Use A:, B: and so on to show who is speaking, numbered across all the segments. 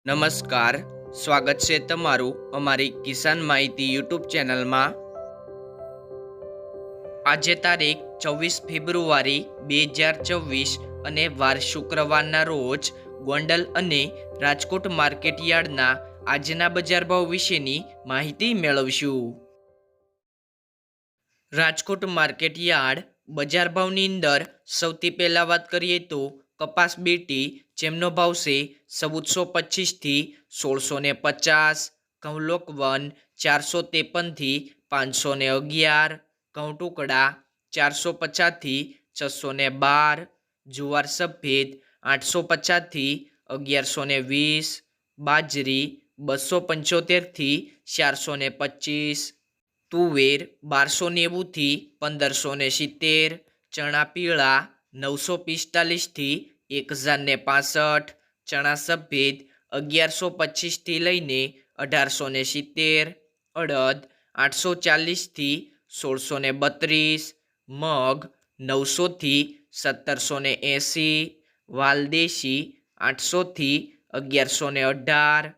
A: નમસ્કાર, સ્વાગત છે તમારું અમારી કિસાન માહિતી યુટ્યુબ ચેનલમાં। આજે તારીખ 24 ફેબ્રુઆરી 2024 અને વાર શુક્રવારના રોજ ગોંડલ અને રાજકોટ માર્કેટ યાર્ડના આજના બજાર ભાવ વિશેની માહિતી મેળવશું। રાજકોટ માર્કેટ યાર્ડ બજાર ભાવની અંદર સૌથી પહેલા વાત કરીએ તો કપાસ બીટી જેમનો ભાવ છે 1425 થી 1650, ઘઉં લોકવન 453 થી 511, ઘઉં ટુકડા 450 થી 612, જુવાર સફેદ 850 થી 1120, બાજરી 275 થી 425, તુવેર 1290 થી 1570, ચણા પીળા 945 થી 1065, ચણા સફેદ 1125 થી લઈને 1870, અડદ 840 થી 1632, મગ 900 થી 1780, વાલદેશી 800 થી 1118,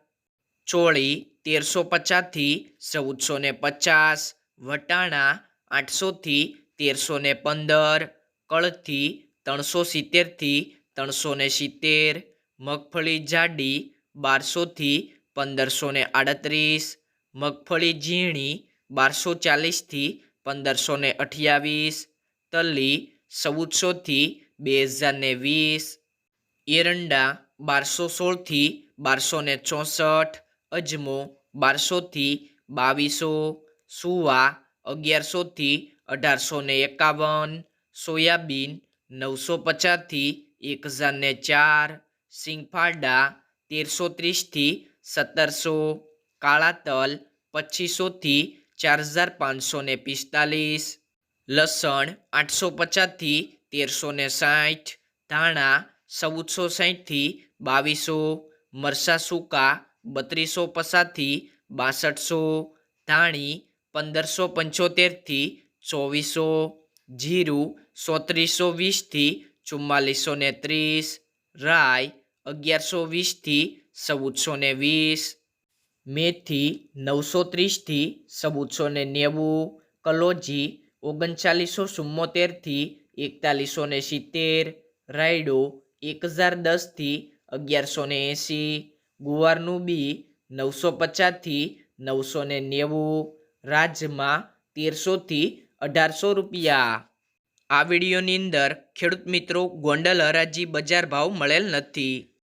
A: ચોળી 1350 થી 1450, વટાણા 800 થી 1315, કળથી 370 થી 370, મગફળી જાડી 1200 થી 1538, મગફળી ઝીણી 1240 થી 1528, તલી 1400 થી 2020, એરંડા 1216 થી 1264, અજમો 1200 થી 2200, સુવા 1100 થી 1851, સોયાબીન 950 થી 1004, સિંગફાડા 1330 થી 1700, કાળા તલ 2500 થી 4545, લસણ 850 થી 1360, ધાણા 1460 થી 2200, મરસા સૂકા 3250 થી 6200, ધાણી 1575 થી 2400, જીરું 3720 થી 4430, રાઈ 1120 થી 1420, મેથી 930 થી 1490, કલોજી 3974 થી 4170, રાયડો 1010 થી 1180, ગુવારનું બી 950 થી 990, રાજમા 1300 થી 1800 રૂપિયા। આ વિડીયોની અંદર ખેડૂત મિત્રો ગોંડલ હરાજી બજાર ભાવ મળેલ નથી।